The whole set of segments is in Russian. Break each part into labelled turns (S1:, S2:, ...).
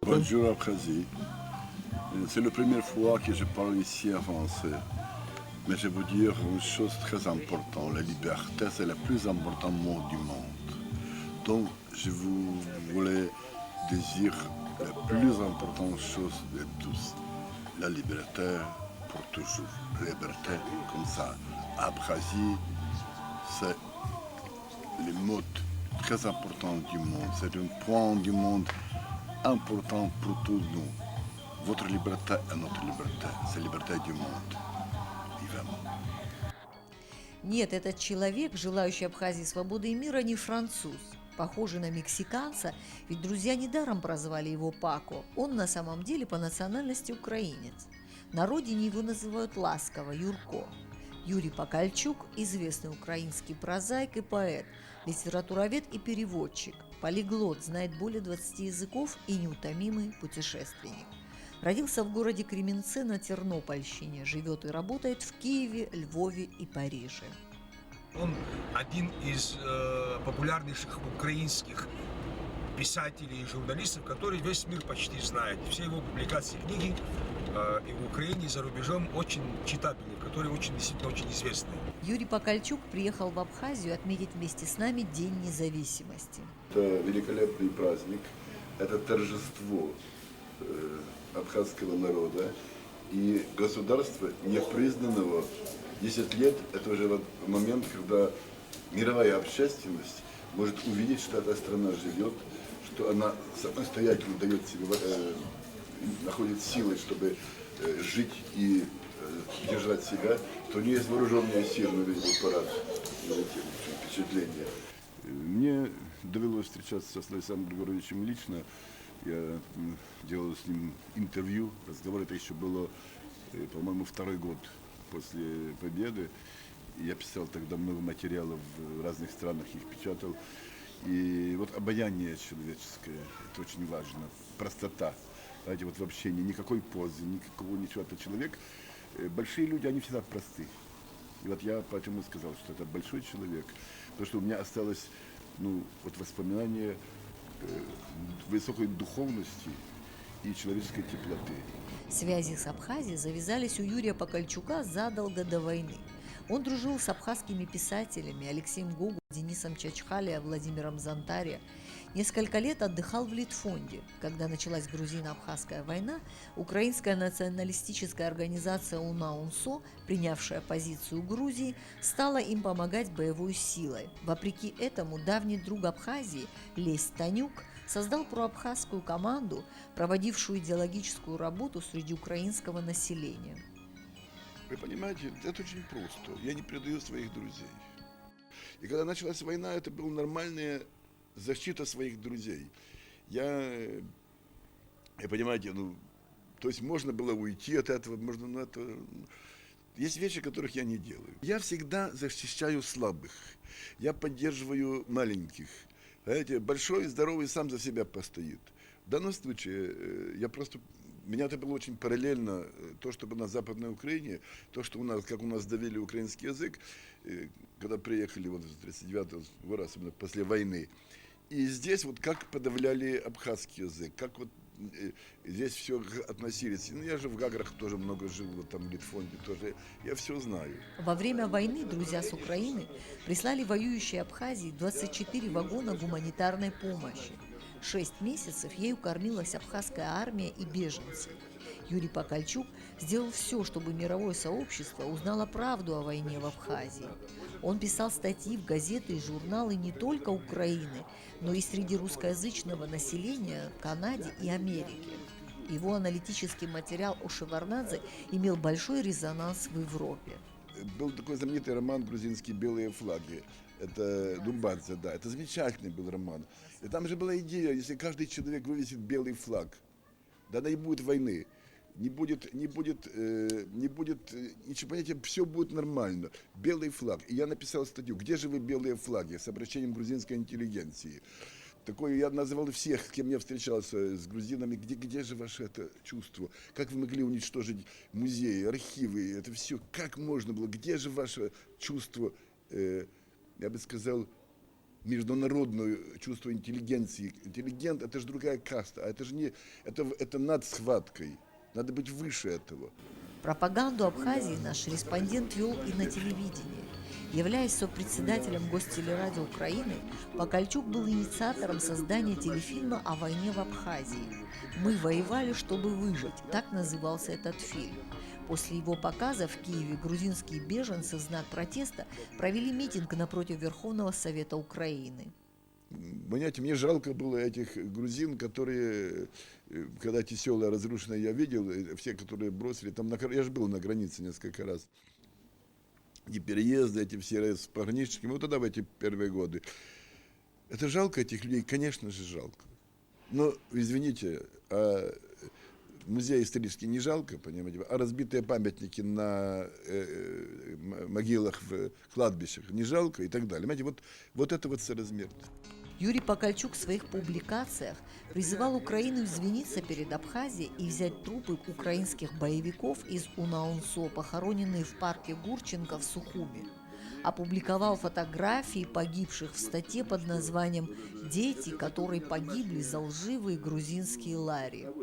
S1: Bonjour Abkhazie. C'est la première fois que je parle ici en français. Mais je vais vous dire une chose très importante. La liberté, c'est le plus important mot du monde. Donc, je vous voulais dire la plus importante chose de tous. La liberté pour toujours. La liberté comme ça. Abkhazie, c'est le mot très important du monde. C'est un point du monde important pour tous nous. Votre liberté est notre liberté. C'est la liberté du monde. Vivement.
S2: Нет, этот человек, желающий Абхазии свободы и мира, не француз. Похожий на мексиканца, ведь друзья недаром прозвали его Пако. Он на самом деле по национальности украинец. На родине его называют ласково Юрко. Юрий Покальчук – известный украинский прозаик и поэт, литературовед и переводчик, полиглот, знает более 20 языков и неутомимый путешественник. Родился в городе Кременце на Тернопольщине, живет и работает в Киеве, Львове и Париже.
S3: Он один из популярнейших украинских писателей и журналистов, который весь мир почти знает. Все его публикации, книги и в Украине, и за рубежом очень читабельные, которые действительно очень известны.
S2: Юрий Покальчук приехал в Абхазию отметить вместе с нами День независимости.
S1: Это великолепный праздник, это торжество абхазского народа и государства, непризнанного 10 лет, это уже момент, когда мировая общественность может увидеть, что эта страна живет, что она самостоятельно дает себе, находит силы, чтобы жить и держать себя, что у нее есть вооруженные силы, на весь парад, впечатление. Мне довелось встречаться с Александром Григорьевичем лично. Я делал с ним интервью, разговор, это еще было, по-моему, второй год после победы. Я писал тогда много материалов в разных странах, их печатал. И вот обаяние человеческое, это очень важно, простота, знаете, вот в общении, никакой позы, никакого ничего. Это человек, большие люди, они всегда просты. И вот я поэтому сказал, что это большой человек, потому что у меня осталось, вот воспоминание высокой духовности и человеческой теплоты.
S2: Связи с Абхазией завязались у Юрия Покальчука задолго до войны. Он дружил с абхазскими писателями Алексеем Гогу, Денисом Чачхалия, Владимиром Зонтария. Несколько лет отдыхал в Литфонде. Когда началась грузино-абхазская война, украинская националистическая организация УНА-УНСО, принявшая позицию Грузии, стала им помогать боевой силой. Вопреки этому давний друг Абхазии Лесь Танюк создал проабхазскую команду, проводившую идеологическую работу среди украинского населения.
S1: Вы понимаете, это очень просто. Я не предаю своих друзей. И когда началась война, это была нормальная защита своих друзей. Я понимаете, то есть можно было уйти от этого, можно, есть вещи, которых я не делаю. Я всегда защищаю слабых, я поддерживаю маленьких. Знаете, большой, здоровый сам за себя постоит. В данном случае меня это было очень параллельно, то, что было на Западной Украине, то, что как у нас довели украинский язык, когда приехали вот с 1939 года, особенно после войны. И здесь вот как подавляли абхазский язык, как вот здесь все относились. Я же в Гаграх тоже много жил, вот там в Литфонде тоже, я все знаю.
S2: Во время войны друзья с Украины прислали воюющей Абхазии 24 вагона гуманитарной помощи. 6 месяцев ею кормилась абхазская армия и беженцы. Юрий Покальчук сделал все, чтобы мировое сообщество узнало правду о войне в Абхазии. Он писал статьи в газеты и журналы не только Украины, но и среди русскоязычного населения в Канаде и Америке. Его аналитический материал о Шеварднадзе имел большой резонанс в Европе.
S1: Был такой знаменитый роман грузинский «Белые флаги». Это Думбадзе, да. Это замечательный был роман. И там же была идея, если каждый человек вывесит белый флаг, тогда не будет войны, не будет ничего, понимаете, все будет нормально. Белый флаг. И я написал статью «Где же вы, белые флаги?» с обращением грузинской интеллигенции. Такое я называл всех, с кем я встречался, с грузинами, где же ваше это чувство? Как вы могли уничтожить музеи, архивы, это все? Как можно было? Где же ваше чувство, я бы сказал, международное чувство интеллигенции. Интеллигент – это же другая каста, а это же не… Это над схваткой. Надо быть выше этого.
S2: Пропаганду Абхазии наш респондент вел и на телевидении. Являясь сопредседателем Гостелерадио Украины, Покальчук был инициатором создания телефильма о войне в Абхазии. «Мы воевали, чтобы выжить» – так назывался этот фильм. После его показа в Киеве грузинские беженцы в знак протеста провели митинг напротив Верховного Совета Украины.
S1: Понимаете, мне жалко было этих грузин, которые, когда эти села разрушенные я видел, все, которые бросили, там я же был на границе несколько раз, и переезды эти все с пограничниками, вот тогда в эти первые годы. Это жалко этих людей, конечно же жалко. Но, извините, музей исторический не жалко, понимаете, а разбитые памятники на могилах в кладбищах не жалко и так далее. Понимаете, вот это вот соразмерность.
S2: Юрий Покальчук в своих публикациях призывал Украину извиниться перед Абхазией и взять трупы украинских боевиков из Унаунсо, похороненные в парке Гурченко в Сухуми. Опубликовал фотографии погибших в статье под названием «Дети, которые погибли за лживые грузинские лагеря».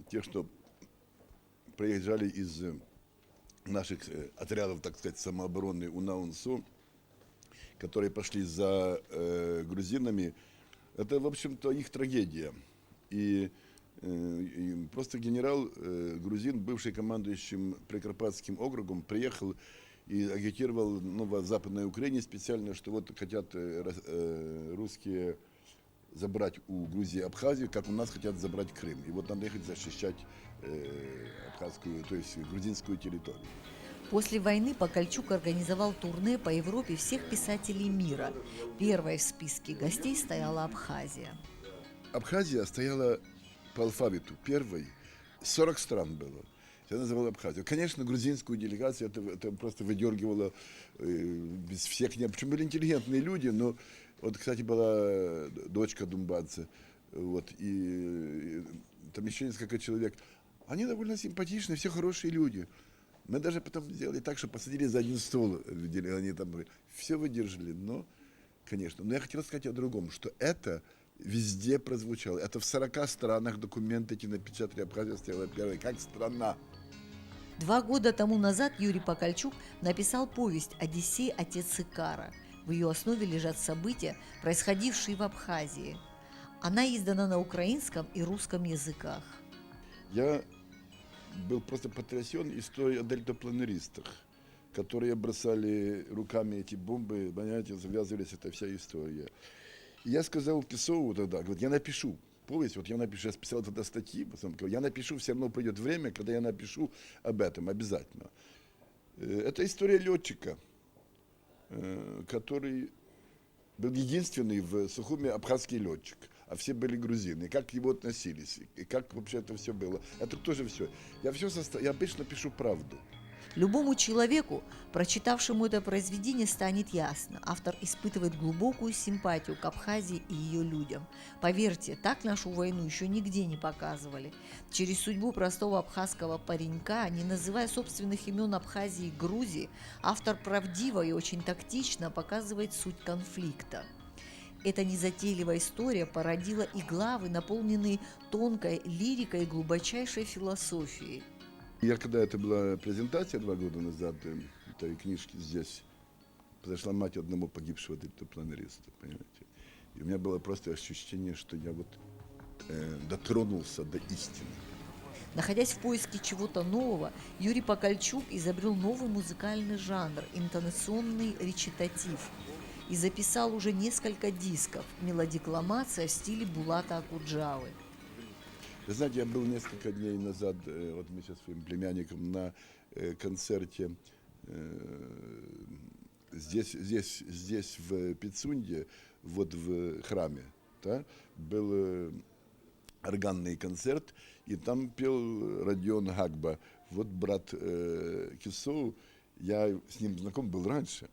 S1: Те, что приезжали из наших отрядов, так сказать, самообороны Унаунсо, которые пошли за грузинами, это, в общем-то, их трагедия. И просто генерал грузин, бывший командующим Прикарпатским округом, приехал и агитировал в Западной Украине специально, что вот хотят русские забрать у Грузии Абхазию, как у нас хотят забрать Крым. И вот надо ехать защищать абхазскую, то есть грузинскую территорию.
S2: После войны Покальчук организовал турне по Европе всех писателей мира. Первой в списке гостей стояла Абхазия.
S1: Абхазия стояла по алфавиту первой. 40 стран было. Я называл Абхазию. Конечно, грузинскую делегацию это просто выдергивало без всех. Причем были интеллигентные люди, но вот, кстати, была дочка Думбадзе, вот, и там еще несколько человек. Они довольно симпатичные, все хорошие люди. Мы даже потом сделали так, что посадили за один стол. Они там все выдержали, но, конечно. Но я хотел сказать о другом, что это везде прозвучало. Это в 40 странах документы эти напечатали. Абхазия стояла первой, как страна.
S2: 2 года тому назад Юрий Покальчук написал повесть «Одиссей. Отец Икара». В ее основе лежат события, происходившие в Абхазии. Она издана на украинском и русском языках.
S1: Я был просто потрясен историей о дельтапланеристах, которые бросали руками эти бомбы, понимаете, завязывались эта вся история. И я сказал Кисову тогда, говорит, я напишу повесть, вот я напишу, я писал тогда статьи, я напишу, все равно придет время, когда я напишу об этом обязательно. Это история летчика, который был единственный в Сухуми абхазский летчик, а все были грузины, и как к его относились, и как вообще это все было. Это тоже все. Я обычно пишу правду.
S2: Любому человеку, прочитавшему это произведение, станет ясно. Автор испытывает глубокую симпатию к Абхазии и ее людям. Поверьте, так нашу войну еще нигде не показывали. Через судьбу простого абхазского паренька, не называя собственных имен Абхазии и Грузии, автор правдиво и очень тактично показывает суть конфликта. Эта незатейливая история породила и главы, наполненные тонкой лирикой и глубочайшей философией.
S1: Когда это была презентация 2 года назад этой книжки здесь, произошла мать одного погибшего дельтапланериста, понимаете. И у меня было просто ощущение, что я вот дотронулся до истины.
S2: Находясь в поиске чего-то нового, Юрий Покальчук изобрел новый музыкальный жанр – интонационный речитатив. И записал уже несколько дисков «Мелодикламация» в стиле Булата Акуджавы.
S1: Вы знаете, я был несколько дней назад, вот мы сейчас с своим племянником, на концерте здесь в Пицунде, вот в храме, да, был органный концерт, и там пел Родион Гагба, вот брат Кисоу, я с ним знаком был раньше,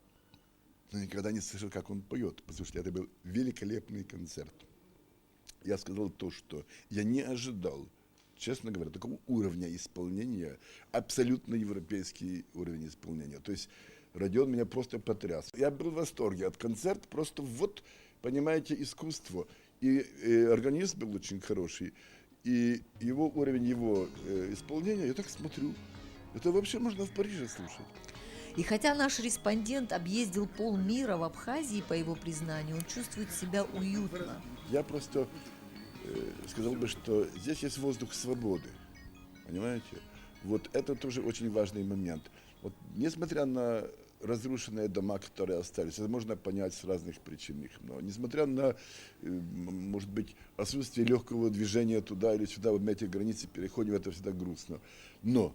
S1: но никогда не слышал, как он поет, потому что это был великолепный концерт. Я сказал то, что я не ожидал, честно говоря, такого уровня исполнения, абсолютно европейский уровень исполнения. То есть Родион меня просто потряс. Я был в восторге от концерта, просто вот понимаете, искусство. И организм был очень хороший, и его уровень его исполнения, я так смотрю, это вообще можно в Париже слушать.
S2: И хотя наш респондент объездил полмира в Абхазии, по его признанию, он чувствует себя уютно.
S1: Я просто сказал бы, что здесь есть воздух свободы, понимаете? Вот это тоже очень важный момент. Вот, несмотря на разрушенные дома, которые остались, это можно понять с разных причин их много. Несмотря на, может быть, отсутствие легкого движения туда или сюда, вот мы эти границы переходим, это всегда грустно. Но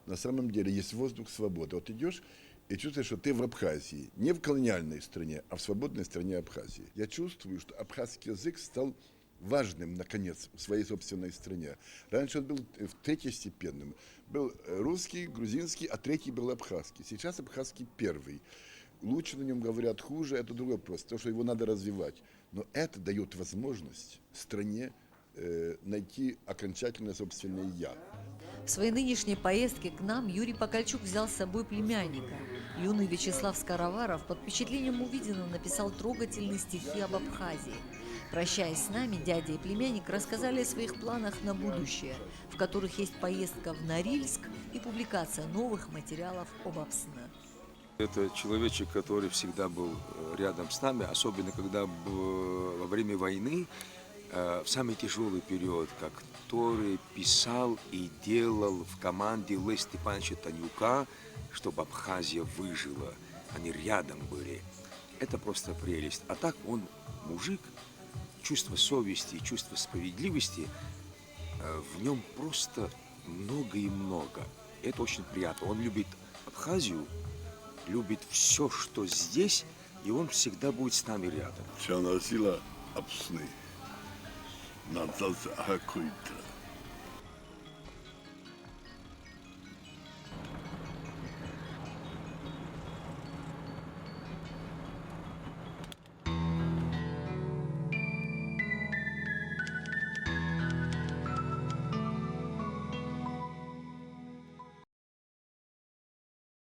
S1: на самом деле есть воздух свободы. Вот идешь и чувствуешь, что ты в Абхазии, не в колониальной стране, а в свободной стране Абхазии. Я чувствую, что абхазский язык стал важным, наконец, в своей собственной стране. Раньше он был третьестепенным. Был русский, грузинский, а третий был абхазский. Сейчас абхазский первый. Лучше на нем говорят, хуже, это другой вопрос, потому что его надо развивать. Но это дает возможность стране найти окончательное собственное «я».
S2: В своей нынешней поездке к нам Юрий Покальчук взял с собой племянника. Юный Вячеслав Скороваров под впечатлением увиденного написал трогательные стихи об Абхазии. Прощаясь с нами, дядя и племянник рассказали о своих планах на будущее, в которых есть поездка в Норильск и публикация новых материалов об Апсне.
S4: Это человечек, который всегда был рядом с нами, особенно когда во время войны, в самый тяжелый период, который писал и делал в команде Леся Степановича Танюка, чтобы Абхазия выжила. Они рядом были. Это просто прелесть. А так он мужик, чувство совести, чувство справедливости, в нем просто много и много. Это очень приятно. Он любит Абхазию, любит все, что здесь, и он всегда будет с нами рядом.
S1: Чанасила Апсны. Надзался Акуитра.